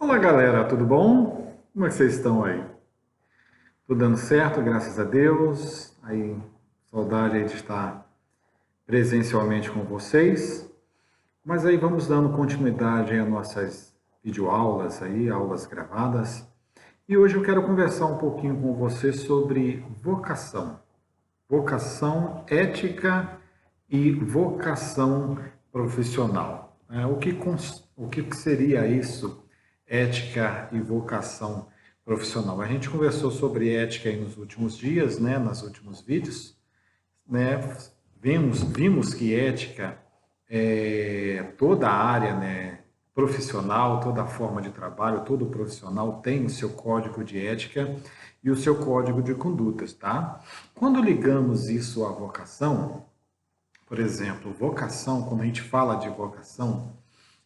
Olá galera, tudo bom? Como é que vocês estão aí? Tudo dando certo, graças a Deus. Aí, saudade aí de estar presencialmente com vocês. Mas aí vamos dando continuidade aí às nossas videoaulas aí, aulas gravadas. E hoje eu quero conversar um pouquinho com você sobre vocação. Vocação ética e vocação profissional. O que seria isso, ética e vocação profissional? A gente conversou sobre ética aí nos últimos dias, né, nos últimos vídeos, né? Vimos que ética é toda a área, né, profissional, toda forma de trabalho, todo profissional tem o seu código de ética e o seu código de condutas, tá? Quando ligamos isso à vocação, por exemplo, vocação, quando a gente fala de vocação,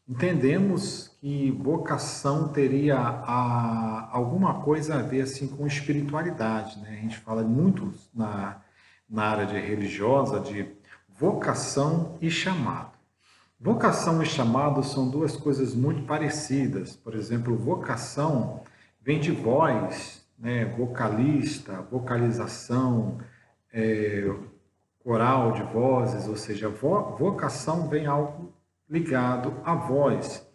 entendemos que vocação teria alguma coisa a ver assim com espiritualidade, né? A gente fala muito na área de religiosa de vocação e chamado. Vocação e chamado são duas coisas muito parecidas. Por exemplo, vocação vem de voz, né? Vocalista, vocalização, é, coral de vozes, ou seja, vocação vem algo ligado à voz.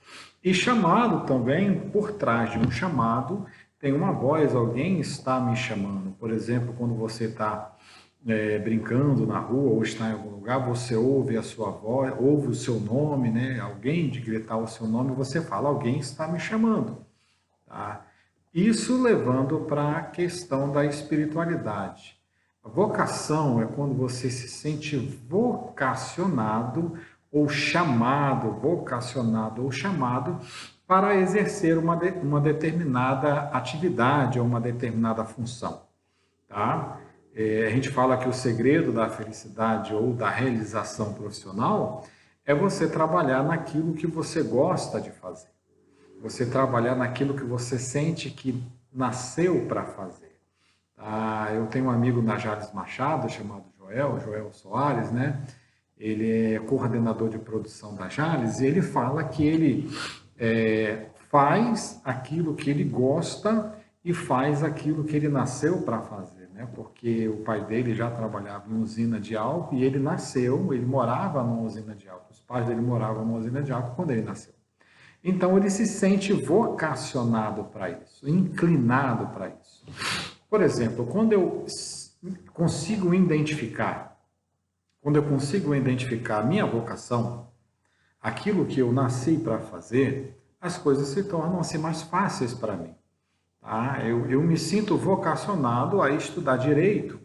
E chamado também, por trás de um chamado, tem uma voz, alguém está me chamando. Por exemplo, quando você está brincando na rua ou está em algum lugar, você ouve a sua voz, ouve o seu nome, né? Alguém de gritar o seu nome, você fala, alguém está me chamando. Tá? Isso levando para a questão da espiritualidade. A vocação é quando você se sente vocacionado ou chamado para exercer uma determinada atividade ou uma determinada função. Tá? A gente fala que o segredo da felicidade ou da realização profissional é você trabalhar naquilo que você gosta de fazer. Você trabalhar naquilo que você sente que nasceu para fazer. Tá? Eu tenho um amigo na Jales Machado, chamado Joel Soares, né? Ele é coordenador de produção da Jales, e ele fala que ele faz aquilo que ele gosta e faz aquilo que ele nasceu para fazer, né? Porque o pai dele já trabalhava em usina de álcool e ele nasceu, ele morava numa usina de álcool. Os pais dele moravam numa usina de álcool quando ele nasceu. Então ele se sente vocacionado para isso, inclinado para isso. Por exemplo, consigo identificar, quando eu consigo identificar a minha vocação, aquilo que eu nasci para fazer, as coisas se tornam assim mais fáceis para mim. Tá? Eu me sinto vocacionado a estudar direito,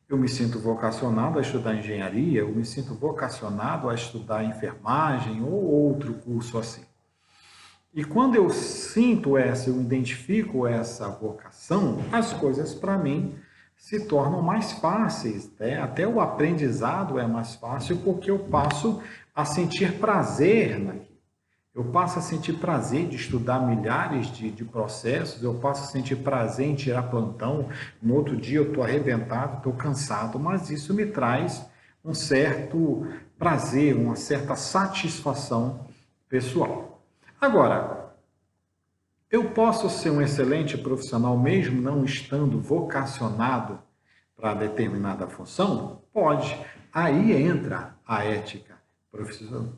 eu me sinto vocacionado a estudar engenharia, eu me sinto vocacionado a estudar enfermagem ou outro curso assim. E quando eu sinto essa, eu identifico essa vocação, as coisas para mim se tornam mais fáceis, né? Até o aprendizado é mais fácil porque eu passo a sentir prazer naquilo. Eu passo a sentir prazer de estudar milhares de processos, eu passo a sentir prazer em tirar plantão. No outro dia eu estou arrebentado, estou cansado, mas isso me traz um certo prazer, uma certa satisfação pessoal. Agora, eu posso ser um excelente profissional mesmo não estando vocacionado para determinada função? Pode. Aí entra a ética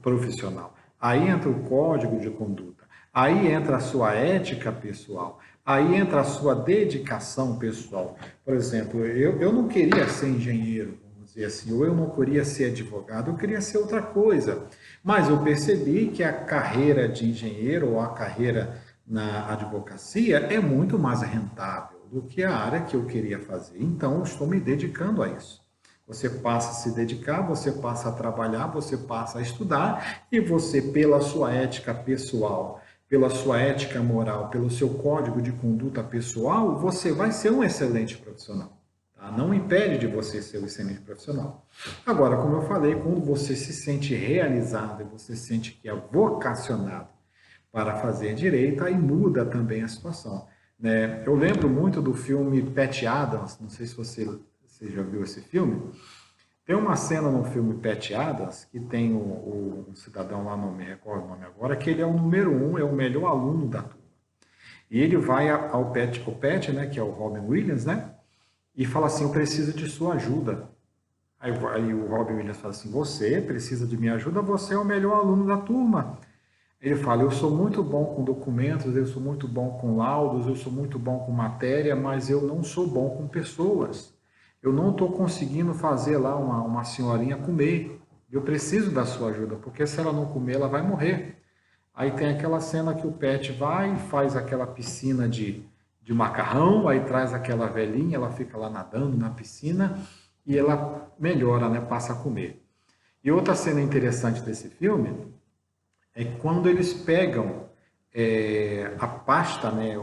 profissional. Aí entra o código de conduta. Aí entra a sua ética pessoal. Aí entra a sua dedicação pessoal. Por exemplo, eu não queria ser engenheiro, vamos dizer assim, ou eu não queria ser advogado, eu queria ser outra coisa. Mas eu percebi que a carreira de engenheiro ou a carreira na advocacia é muito mais rentável do que a área que eu queria fazer. Então, eu estou me dedicando a isso. Você passa a se dedicar, você passa a trabalhar, você passa a estudar e você, pela sua ética pessoal, pela sua ética moral, pelo seu código de conduta pessoal, você vai ser um excelente profissional. Tá? Não impede de você ser um excelente profissional. Agora, como eu falei, quando você se sente realizado e você sente que é vocacionado para fazer direito, aí muda também a situação. Né? Eu lembro muito do filme Patch Adams, não sei se você já viu esse filme. Tem uma cena no filme Patch Adams que tem um cidadão lá, não me recordo o nome agora, que ele é o número 1, é o melhor aluno da turma. E ele vai ao Pat, né, que é o Robin Williams, né, e fala assim, eu preciso de sua ajuda. Aí o Robin Williams fala assim, você precisa de minha ajuda, você é o melhor aluno da turma. Ele fala, eu sou muito bom com documentos, eu sou muito bom com laudos, eu sou muito bom com matéria, mas eu não sou bom com pessoas. Eu não estou conseguindo fazer lá uma senhorinha comer. Eu preciso da sua ajuda, porque se ela não comer, ela vai morrer. Aí tem aquela cena que o Pet vai e faz aquela piscina de macarrão, aí traz aquela velhinha, ela fica lá nadando na piscina e ela melhora, né? Passa a comer. E outra cena interessante desse filme é quando eles pegam a pasta, né,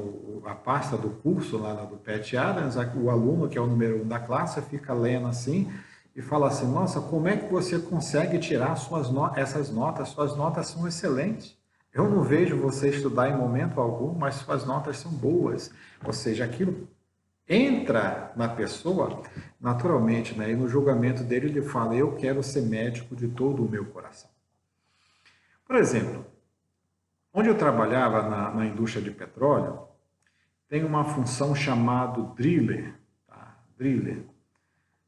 a pasta do curso lá do Pat Adams, o aluno que é o número 1 da classe fica lendo assim e fala assim, nossa, como é que você consegue tirar essas notas? Suas notas são excelentes. Eu não vejo você estudar em momento algum, mas suas notas são boas. Ou seja, aquilo entra na pessoa naturalmente, né? E no julgamento dele ele fala, eu quero ser médico de todo o meu coração. Por exemplo, onde eu trabalhava na indústria de petróleo, tem uma função chamada driller. Tá?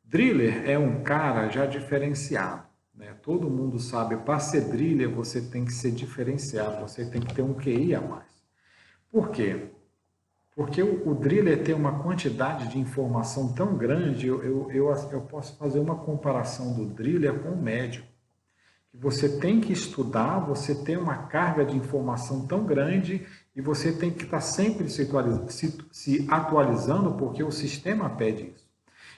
Driller é um cara já diferenciado. Né? Todo mundo sabe, para ser driller você tem que ser diferenciado, você tem que ter um QI a mais. Por quê? Porque o driller tem uma quantidade de informação tão grande, eu posso fazer uma comparação do driller com o médico. Você tem que estudar, você tem uma carga de informação tão grande e você tem que estar sempre se atualizando porque o sistema pede isso.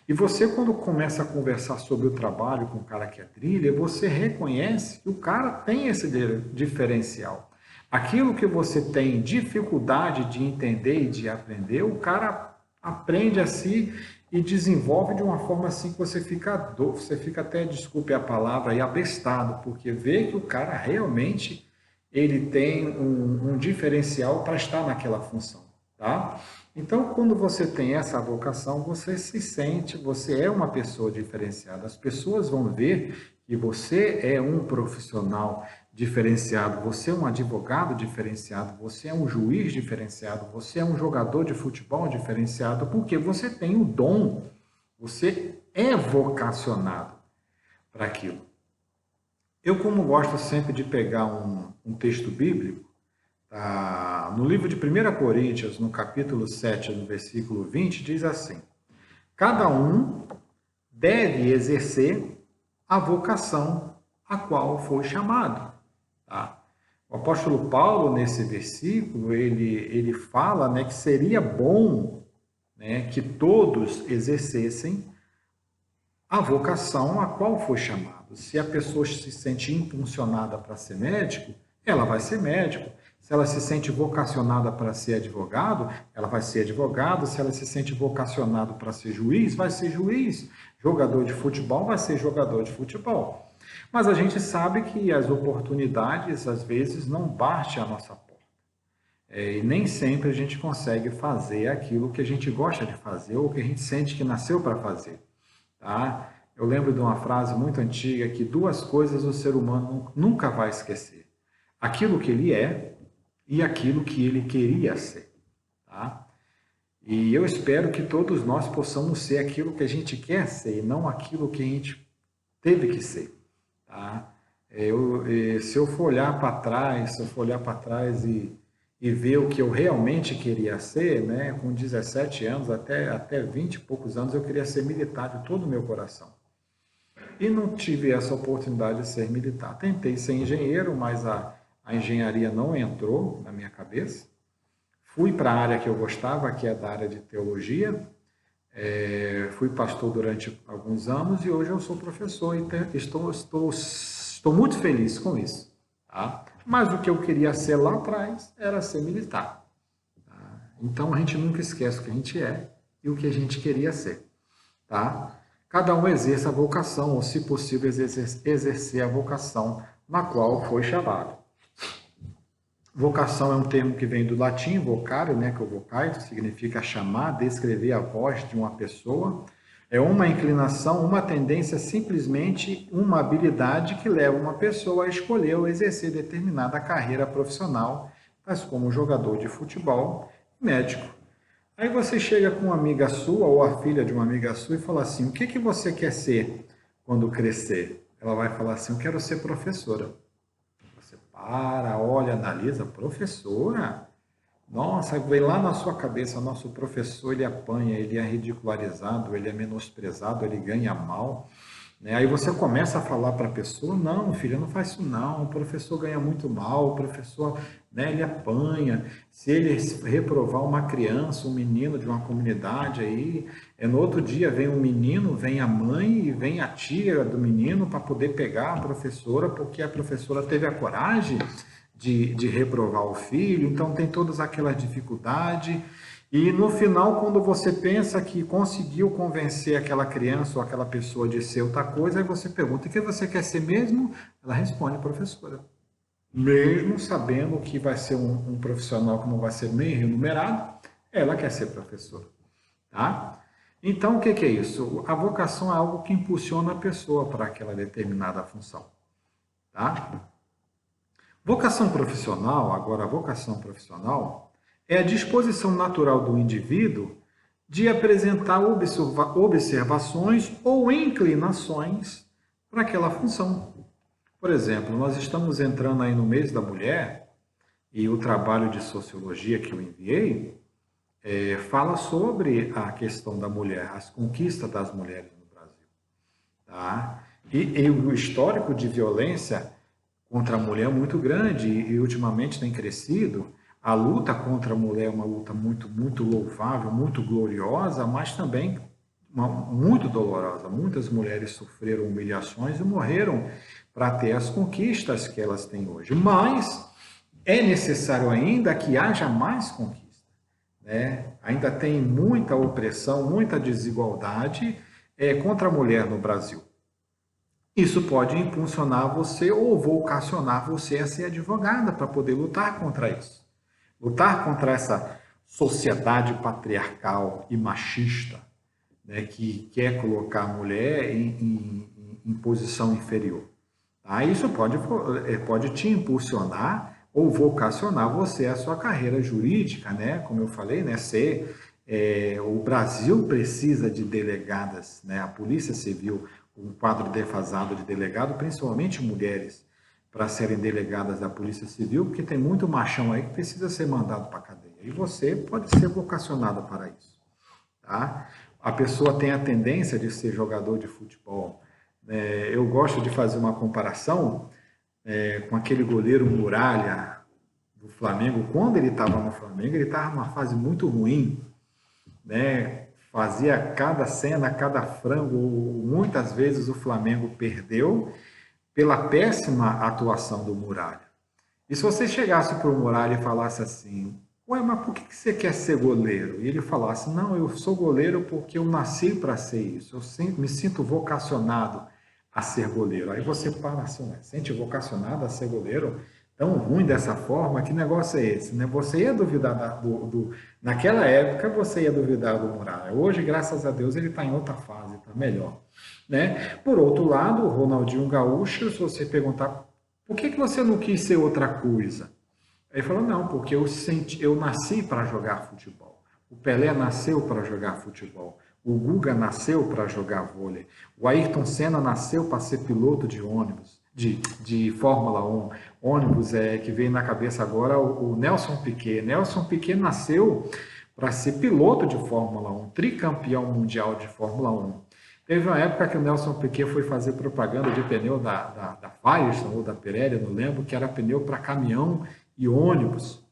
E você, quando começa a conversar sobre o trabalho com o cara que é driller, você reconhece que o cara tem esse diferencial. Aquilo que você tem dificuldade de entender e de aprender, o cara aprende assim e desenvolve de uma forma assim que você fica até, desculpe a palavra, aí, abestado, porque vê que o cara realmente ele tem um diferencial para estar naquela função, tá? Então, quando você tem essa vocação, você se sente, você é uma pessoa diferenciada. As pessoas vão ver que você é um profissional diferenciado, você é um advogado diferenciado, você é um juiz diferenciado, você é um jogador de futebol diferenciado, porque você tem o dom, você é vocacionado para aquilo. Eu, como gosto sempre de pegar um texto bíblico, tá? No livro de 1 Coríntios, no capítulo 7, no versículo 20, diz assim, cada um deve exercer a vocação a qual foi chamado. Tá? O apóstolo Paulo, nesse versículo, ele fala, né, que seria bom, né, que todos exercessem a vocação a qual foi chamado. Se a pessoa se sente impulsionada para ser médico, ela vai ser médico. Se ela se sente vocacionada para ser advogado, ela vai ser advogado. Se ela se sente vocacionada para ser juiz, vai ser juiz. Jogador de futebol, vai ser jogador de futebol. Mas a gente sabe que as oportunidades, às vezes, não batem a nossa porta. E nem sempre a gente consegue fazer aquilo que a gente gosta de fazer ou que a gente sente que nasceu para fazer. Tá? Eu lembro de uma frase muito antiga que 2 coisas o ser humano nunca vai esquecer. Aquilo que ele é e aquilo que ele queria ser. Tá? E eu espero que todos nós possamos ser aquilo que a gente quer ser e não aquilo que a gente teve que ser. Tá? Se eu for olhar para trás, e ver o que eu realmente queria ser, né? Com 17 anos, até 20 e poucos anos, eu queria ser militar de todo o meu coração. E não tive essa oportunidade de ser militar. Tentei ser engenheiro, mas a engenharia não entrou na minha cabeça. Fui para a área que eu gostava, que é da área de teologia. Fui pastor durante alguns anos e hoje eu sou professor e estou muito feliz com isso. Tá? Mas o que eu queria ser lá atrás era ser militar. Tá? Então a gente nunca esquece o que a gente é e o que a gente queria ser. Tá? Cada um exerce a vocação, ou se possível, exercer a vocação na qual foi chamado. Vocação é um termo que vem do latim, vocare, né, que é o vocaito, significa chamar, descrever a voz de uma pessoa. É uma inclinação, uma tendência, simplesmente uma habilidade que leva uma pessoa a escolher ou exercer determinada carreira profissional, tais como jogador de futebol, Médico. Aí você chega com uma amiga sua ou a filha de uma amiga sua e fala assim: o que que você quer ser quando crescer? Ela vai falar assim: eu quero ser professora. Você para, olha, analisa, professora? Nossa, vem lá na sua cabeça, nosso professor, ele apanha, ele é ridicularizado, ele é menosprezado, ele ganha mal. Né? Aí você começa a falar para a pessoa, não, filha, não faz isso não, o professor ganha muito mal, o professor, né, ele apanha, se ele reprovar uma criança, um menino de uma comunidade aí, no outro dia vem um menino, vem a mãe e vem a tia do menino para poder pegar a professora, porque a professora teve a coragem de reprovar o filho, então tem todas aquelas dificuldades. E no final, quando você pensa que conseguiu convencer aquela criança ou aquela pessoa de ser outra coisa, aí você pergunta: o que você quer ser mesmo? Ela responde: professora. Mesmo sabendo que vai ser um profissional que não vai ser nem remunerado, ela quer ser professora. Tá? Então, o que é isso? A vocação é algo que impulsiona a pessoa para aquela determinada função. Tá? Vocação profissional, agora a vocação profissional, é a disposição natural do indivíduo de apresentar observações ou inclinações para aquela função. Por exemplo, nós estamos entrando aí no mês da mulher e o trabalho de sociologia que eu enviei fala sobre a questão da mulher, as conquistas das mulheres no Brasil. Tá? E o histórico de violência contra a mulher é muito grande e ultimamente tem crescido. A luta contra a mulher é uma luta muito louvável, muito gloriosa, mas também muito dolorosa. Muitas mulheres sofreram humilhações e morreram para ter as conquistas que elas têm hoje. Mas é necessário ainda que haja mais conquistas. Né? Ainda tem muita opressão, muita desigualdade contra a mulher no Brasil. Isso pode impulsionar você ou vocacionar você a ser advogada para poder lutar contra isso. Lutar contra essa sociedade patriarcal e machista, né, que quer colocar a mulher em posição inferior. Tá? Isso pode te impulsionar ou vocacionar você a sua carreira jurídica, né? Como eu falei, né? O Brasil precisa de delegadas, né? A Polícia Civil, um quadro defasado de delegado, principalmente mulheres, para serem delegadas da Polícia Civil, porque tem muito machão aí que precisa ser mandado para a cadeia. E você pode ser vocacionado para isso. Tá? A pessoa tem a tendência de ser jogador de futebol. Eu gosto de fazer uma comparação com aquele goleiro Muralha do Flamengo. Quando ele estava no Flamengo, ele estava numa fase muito ruim, né? Fazia cada cena, cada frango. Muitas vezes o Flamengo perdeu pela péssima atuação do Muralha. E se você chegasse para o Muralha e falasse assim: ué, mas por que você quer ser goleiro? E ele falasse: não, eu sou goleiro porque eu nasci para ser isso, eu me sinto vocacionado a ser goleiro. Aí você para assim, né? Sente vocacionado a ser goleiro? Tão ruim dessa forma, que negócio é esse? Né? Você ia duvidar naquela época, você ia duvidar do Muralha. Hoje, graças a Deus, ele está em outra fase, está melhor. Né? Por outro lado, o Ronaldinho Gaúcho, se você perguntar por que você não quis ser outra coisa? Ele falou: não, porque eu nasci para jogar futebol. O Pelé nasceu para jogar futebol. O Guga nasceu para jogar vôlei. O Ayrton Senna nasceu para ser piloto de ônibus, de Fórmula 1. Ônibus que veio na cabeça agora o Nelson Piquet. Nelson Piquet nasceu para ser piloto de Fórmula 1, tricampeão mundial de Fórmula 1. Teve uma época que o Nelson Piquet foi fazer propaganda de pneu da Firestone ou da Pirelli, não lembro, que era pneu para caminhão e ônibus.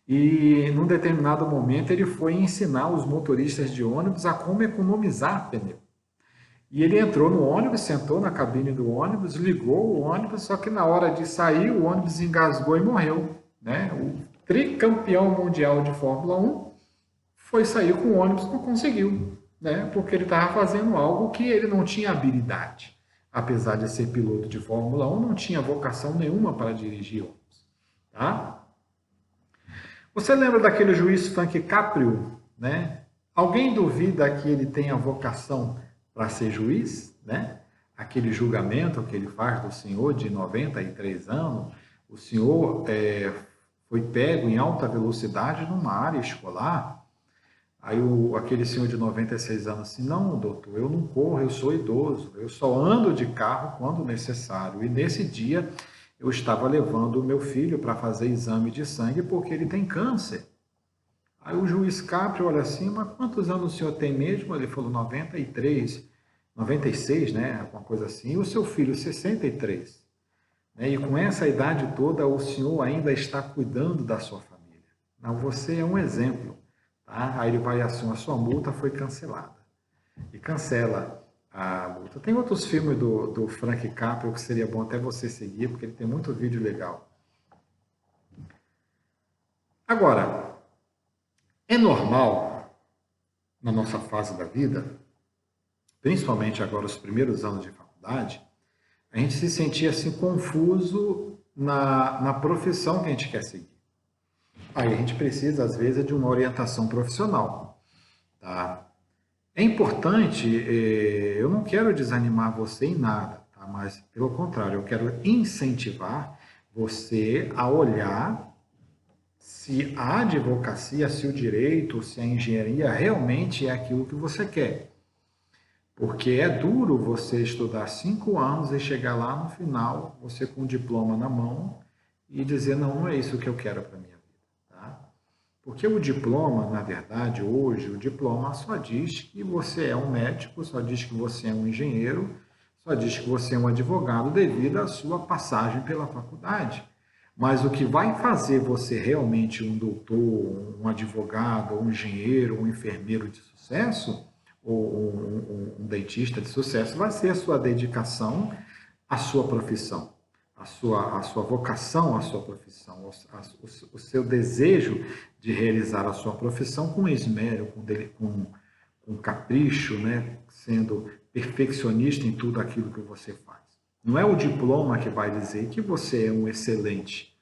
E num determinado momento ele foi ensinar os motoristas de ônibus a como economizar pneu. E ele entrou no ônibus, sentou na cabine do ônibus, ligou o ônibus, só que na hora de sair o ônibus engasgou e morreu. Né? O tricampeão mundial de Fórmula 1 foi sair com o ônibus, não conseguiu, né? Porque ele estava fazendo algo que ele não tinha habilidade. Apesar de ser piloto de Fórmula 1, não tinha vocação nenhuma para dirigir ônibus. Tá? Você lembra daquele juiz Frank Caprio, né? Alguém duvida que ele tenha vocação para ser juiz, né? Aquele julgamento que ele faz do senhor de 93 anos, o senhor foi pego em alta velocidade numa área escolar. Aí aquele senhor de 96 anos assim, não, doutor, eu não corro, eu sou idoso, eu só ando de carro quando necessário. E nesse dia eu estava levando o meu filho para fazer exame de sangue porque ele tem câncer. Aí o juiz Capri olha assim, mas quantos anos o senhor tem mesmo? Ele falou 93, 96, né? Alguma coisa assim. E o seu filho, 63. Né? E com essa idade toda, o senhor ainda está cuidando da sua família. Não, você é um exemplo. Tá? Aí ele vai assim, a sua multa foi cancelada. E cancela a multa. Tem outros filmes do Frank Capra que seria bom até você seguir, porque ele tem muito vídeo legal. Agora, é normal, na nossa fase da vida, principalmente agora os primeiros anos de faculdade, a gente se sentir assim confuso na profissão que a gente quer seguir. Aí a gente precisa, às vezes, de uma orientação profissional. Tá? É importante, eu não quero desanimar você em nada, tá? Mas, pelo contrário, eu quero incentivar você a olhar se a advocacia, se o direito, se a engenharia realmente é aquilo que você quer. Porque é duro você estudar 5 anos e chegar lá no final, você com o diploma na mão, e dizer, não, não é isso que eu quero para a minha vida. Tá? Porque o diploma, na verdade, hoje, o diploma só diz que você é um médico, só diz que você é um engenheiro, só diz que você é um advogado devido à sua passagem pela faculdade. Mas o que vai fazer você realmente um doutor, um advogado, um engenheiro, um enfermeiro de sucesso, ou um dentista de sucesso, vai ser a sua dedicação à sua profissão, a sua vocação à sua profissão, o seu desejo de realizar a sua profissão com esmero, com capricho, né? Sendo perfeccionista em tudo aquilo que você faz. Não é o diploma que vai dizer que você é um excelente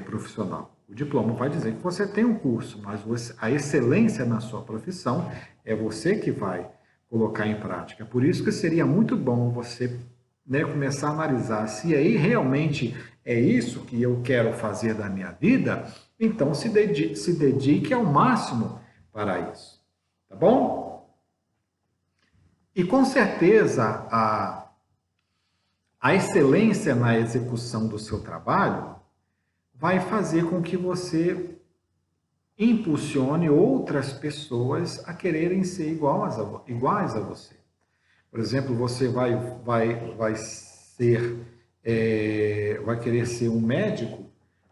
profissional. O diploma vai dizer que você tem um curso, mas a excelência na sua profissão é você que vai colocar em prática. Por isso que seria muito bom você, né, começar a analisar se aí realmente é isso que eu quero fazer da minha vida, então se dedique ao máximo para isso. Tá bom? E com certeza a excelência na execução do seu trabalho vai fazer com que você impulsione outras pessoas a quererem ser iguais a você. Por exemplo, você vai querer ser um médico,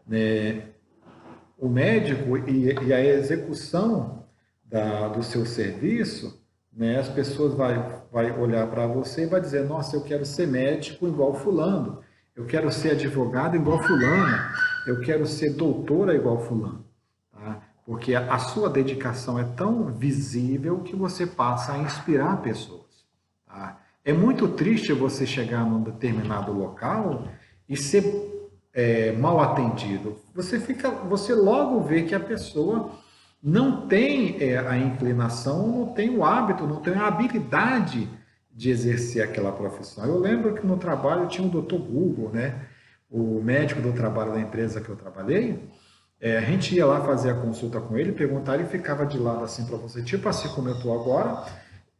né? O médico e a execução do seu serviço, né? As pessoas vai olhar para você e vai dizer, nossa, eu quero ser médico igual fulano, eu quero ser advogado igual fulano, eu quero ser doutora igual fulano. Tá? Porque a sua dedicação é tão visível que você passa a inspirar pessoas. Tá? É muito triste você chegar num determinado local e ser mal atendido. Você logo vê que a pessoa não tem a inclinação, não tem o hábito, não tem a habilidade de exercer aquela profissão. Eu lembro que no trabalho tinha o Dr. Google, né? O médico do trabalho da empresa que eu trabalhei, a gente ia lá fazer a consulta com ele, perguntar, ele ficava de lado assim para você, tipo assim como eu estou agora,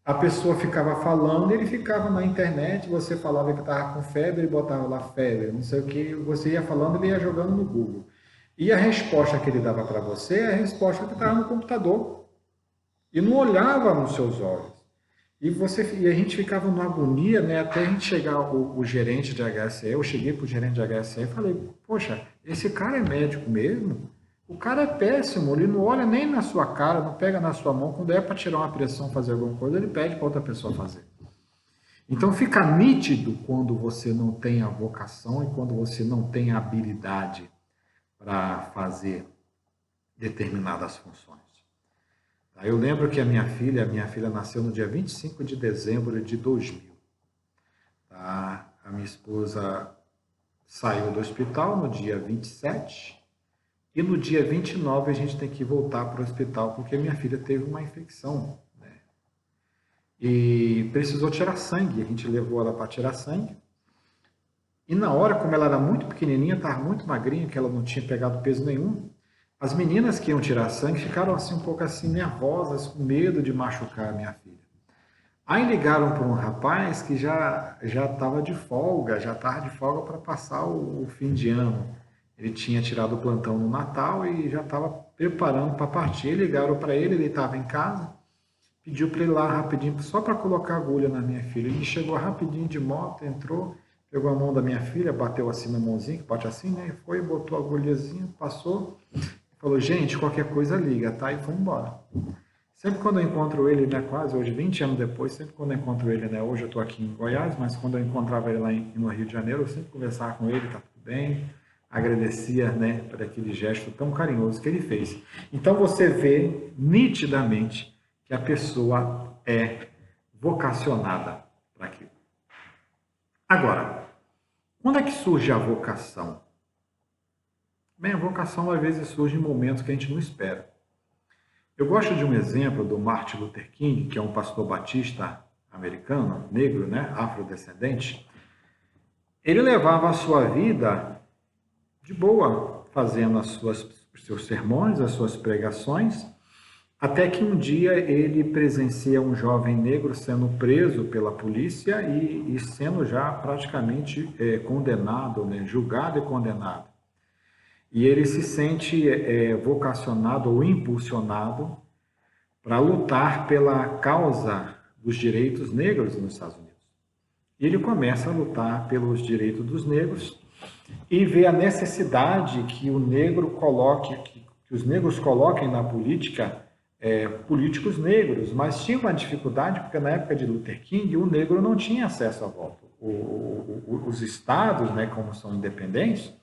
a pessoa ficava falando, ele ficava na internet, você falava que estava com febre, ele botava lá febre, não sei o que, você ia falando, ele ia jogando no Google. E a resposta que ele dava para você é a resposta que estava no computador. E não olhava nos seus olhos. E a gente ficava numa agonia, né? Até a gente chegar o gerente de HSE, eu cheguei para o gerente de HSE e falei, poxa, esse cara é médico mesmo? O cara é péssimo, ele não olha nem na sua cara, não pega na sua mão, quando é para tirar uma pressão, fazer alguma coisa, ele pede para outra pessoa fazer. Então fica nítido quando você não tem a vocação e quando você não tem a habilidade para fazer determinadas funções. Eu lembro que a minha filha nasceu no dia 25 de dezembro de 2000. Tá? A minha esposa saiu do hospital no dia 27 e no dia 29 a gente tem que voltar para o hospital porque minha filha teve uma infecção, né? E precisou tirar sangue. A gente levou ela para tirar sangue. E na hora, como ela era muito pequenininha, estava muito magrinha, que ela não tinha pegado peso nenhum, as meninas que iam tirar sangue ficaram assim um pouco assim nervosas, com medo de machucar a minha filha. Aí ligaram para um rapaz que já estava de folga, já estava de folga para passar o fim de ano. Ele tinha tirado o plantão no Natal e já estava preparando para partir. Ligaram para ele estava em casa, pediu para ele ir lá rapidinho, só para colocar agulha na minha filha. Ele chegou rapidinho de moto, entrou, pegou a mão da minha filha, bateu assim na mãozinha, que bate assim, né? Foi, botou a agulhazinha, passou, falou, gente, qualquer coisa liga, tá? E foi embora. Sempre quando eu encontro ele, né, quase hoje, 20 anos depois, sempre quando eu encontro ele, né, hoje eu estou aqui em Goiás, mas quando eu encontrava ele lá no Rio de Janeiro, eu sempre conversava com ele, tá tudo bem, agradecia, né, por aquele gesto tão carinhoso que ele fez. Então você vê nitidamente que a pessoa é vocacionada para aquilo. Agora, quando é que surge a vocação? Bem, a vocação às vezes surge em momentos que a gente não espera. Eu gosto de um exemplo do Martin Luther King, que é um pastor batista americano, negro, né, afrodescendente. Ele levava a sua vida de boa, fazendo os seus sermões, as suas pregações, até que um dia ele presencia um jovem negro sendo preso pela polícia e sendo já praticamente condenado, né, julgado e condenado. E ele se sente vocacionado ou impulsionado para lutar pela causa dos direitos negros nos Estados Unidos. E ele começa a lutar pelos direitos dos negros e vê a necessidade que o negro coloque, que os negros coloquem na política políticos negros, mas tinha uma dificuldade porque na época de Luther King o negro não tinha acesso a voto. Os estados, né, como são independentes,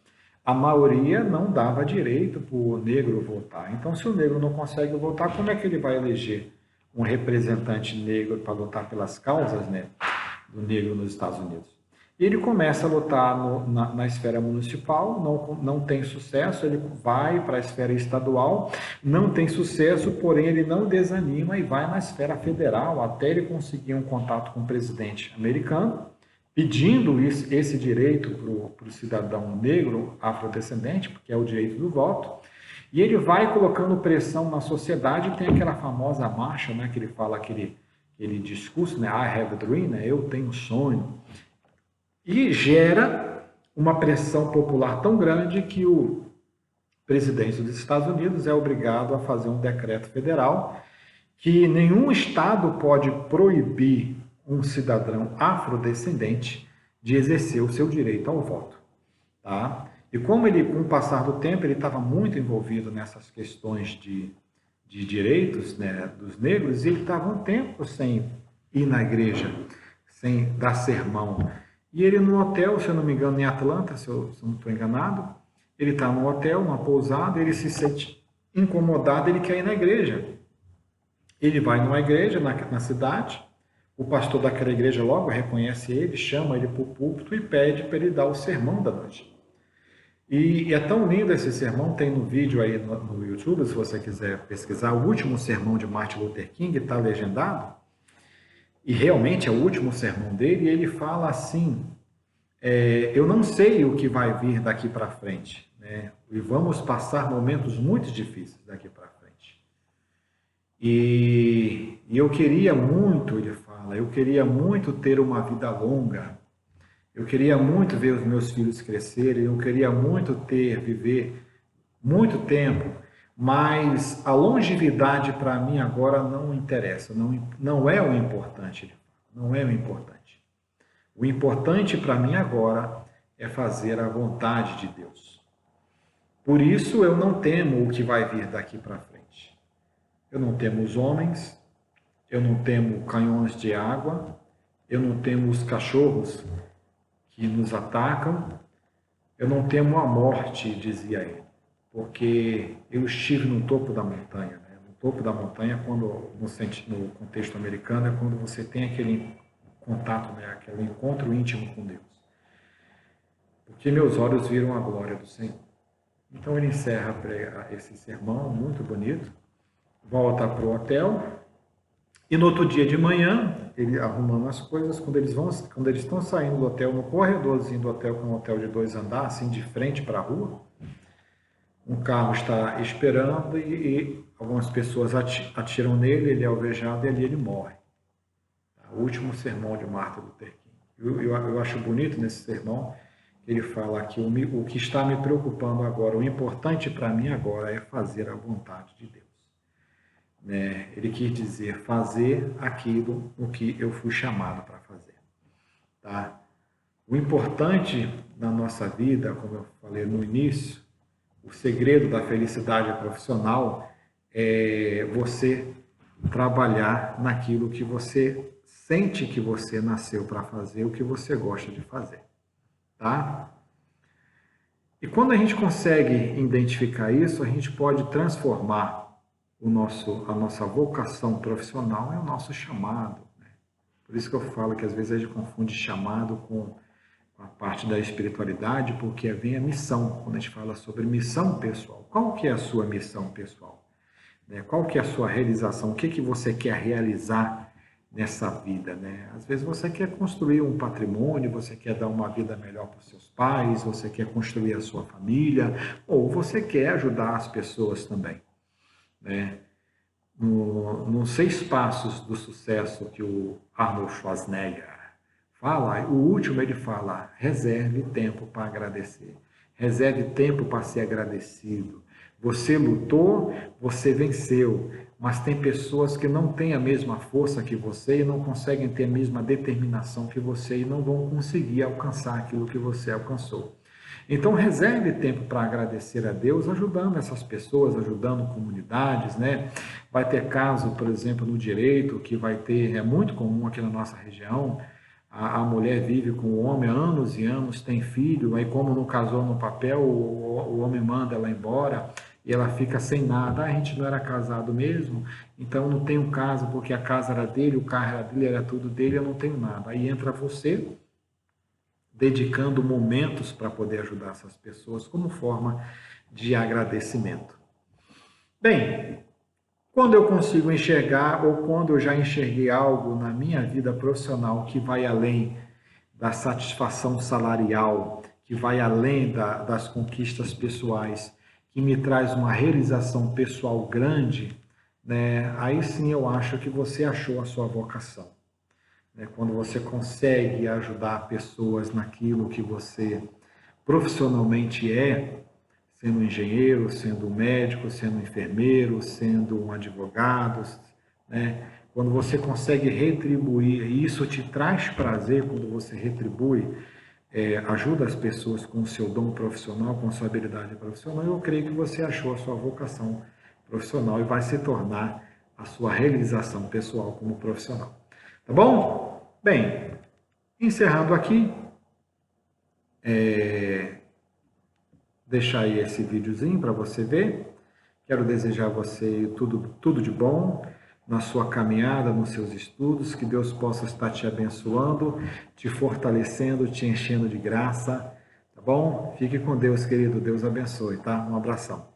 a maioria não dava direito para o negro votar. Então, se o negro não consegue votar, como é que ele vai eleger um representante negro para lutar pelas causas, né, do negro nos Estados Unidos? E ele começa a lutar na esfera municipal, não tem sucesso, ele vai para a esfera estadual, não tem sucesso, porém ele não desanima e vai na esfera federal até ele conseguir um contato com o presidente americano, pedindo esse direito para o cidadão negro afrodescendente, porque é o direito do voto, e ele vai colocando pressão na sociedade, tem aquela famosa marcha, né, que ele fala aquele discurso, né, I have a dream, né, eu tenho um sonho, e gera uma pressão popular tão grande que o presidente dos Estados Unidos é obrigado a fazer um decreto federal que nenhum estado pode proibir um cidadão afrodescendente de exercer o seu direito ao voto. Tá? E como ele, com o passar do tempo, ele estava muito envolvido nessas questões de direitos, né, dos negros, e ele estava um tempo sem ir na igreja, sem dar sermão. E ele no hotel, se eu não me engano, em Atlanta, se eu não estou enganado, ele está no hotel, numa pousada, ele se sente incomodado, ele quer ir na igreja. Ele vai numa igreja na cidade, o pastor daquela igreja logo reconhece ele, chama ele para o púlpito e pede para ele dar o sermão da noite. E é tão lindo esse sermão, tem no vídeo aí no YouTube, se você quiser pesquisar, o último sermão de Martin Luther King está legendado, e realmente é o último sermão dele, e ele fala assim, eu não sei o que vai vir daqui para frente, né? E vamos passar momentos muito difíceis daqui para frente. E eu queria muito, ele fala, eu queria muito ter uma vida longa, eu queria muito ver os meus filhos crescerem, eu queria muito viver muito tempo, mas a longevidade para mim agora não interessa, não é o importante, não é o importante. O importante para mim agora é fazer a vontade de Deus. Por isso eu não temo o que vai vir daqui para frente. Eu não temo os homens, eu não temo canhões de água, eu não temo os cachorros que nos atacam, eu não temo a morte, dizia ele, porque eu estive no topo da montanha. Né? No topo da montanha, no contexto americano, é quando você tem aquele contato, né? Aquele encontro íntimo com Deus. Porque meus olhos viram a glória do Senhor. Então ele encerra esse sermão muito bonito, volta para o hotel E no outro dia de manhã, ele arrumando as coisas, quando eles estão saindo do hotel, no corredorzinho do hotel, que é um hotel de 2 andares, assim, de frente para a rua, um carro está esperando e algumas pessoas atiram nele, ele é alvejado e ali ele morre. O último sermão de Martin Luther King. Eu acho bonito nesse sermão, ele fala que o que está me preocupando agora, o importante para mim agora é fazer a vontade de Deus. Né? Ele quis dizer fazer aquilo o que eu fui chamado para fazer. Tá? O importante na nossa vida, como eu falei no início, o segredo da felicidade profissional é você trabalhar naquilo que você sente que você nasceu para fazer, o que você gosta de fazer, tá? E quando a gente consegue identificar isso, a gente pode transformar a nossa vocação profissional em o nosso chamado, né? Por isso que eu falo que às vezes a gente confunde chamado com a parte da espiritualidade, porque vem a missão, quando a gente fala sobre missão pessoal. Qual que é a sua missão pessoal? Qual que é a sua realização? O que que você quer realizar nessa vida, né? Às vezes você quer construir um patrimônio, você quer dar uma vida melhor para os seus pais, você quer construir a sua família, ou você quer ajudar as pessoas também, né? Nos 6 passos do sucesso que o Arnold Schwarzenegger fala, o último ele fala, reserve tempo para agradecer, reserve tempo para ser agradecido. Você lutou, você venceu, mas tem pessoas que não têm a mesma força que você e não conseguem ter a mesma determinação que você e não vão conseguir alcançar aquilo que você alcançou. Então, reserve tempo para agradecer a Deus, ajudando essas pessoas, ajudando comunidades, né? Vai ter caso, por exemplo, no direito, que vai ter, é muito comum aqui na nossa região, a mulher vive com o homem há anos e anos, tem filho, aí como não casou no papel, o homem manda ela embora e ela fica sem nada. A gente não era casado mesmo, então não tenho casa porque a casa era dele, o carro era dele, era tudo dele, eu não tenho nada. Aí entra você, dedicando momentos para poder ajudar essas pessoas como forma de agradecimento. Bem, quando eu consigo enxergar ou quando eu já enxerguei algo na minha vida profissional que vai além da satisfação salarial, que vai além das conquistas pessoais, que me traz uma realização pessoal grande, né? Aí sim eu acho que você achou a sua vocação. Quando você consegue ajudar pessoas naquilo que você profissionalmente sendo um engenheiro, sendo um médico, sendo um enfermeiro, sendo um advogado, né? Quando você consegue retribuir, e isso te traz prazer quando você retribui, ajuda as pessoas com o seu dom profissional, com a sua habilidade profissional, eu creio que você achou a sua vocação profissional e vai se tornar a sua realização pessoal como profissional. Tá bom? Bem, encerrando aqui, deixar aí esse videozinho para você ver. Quero desejar a você tudo de bom na sua caminhada, nos seus estudos, que Deus possa estar te abençoando, te fortalecendo, te enchendo de graça, tá bom? Fique com Deus, querido. Deus abençoe, tá? Um abração.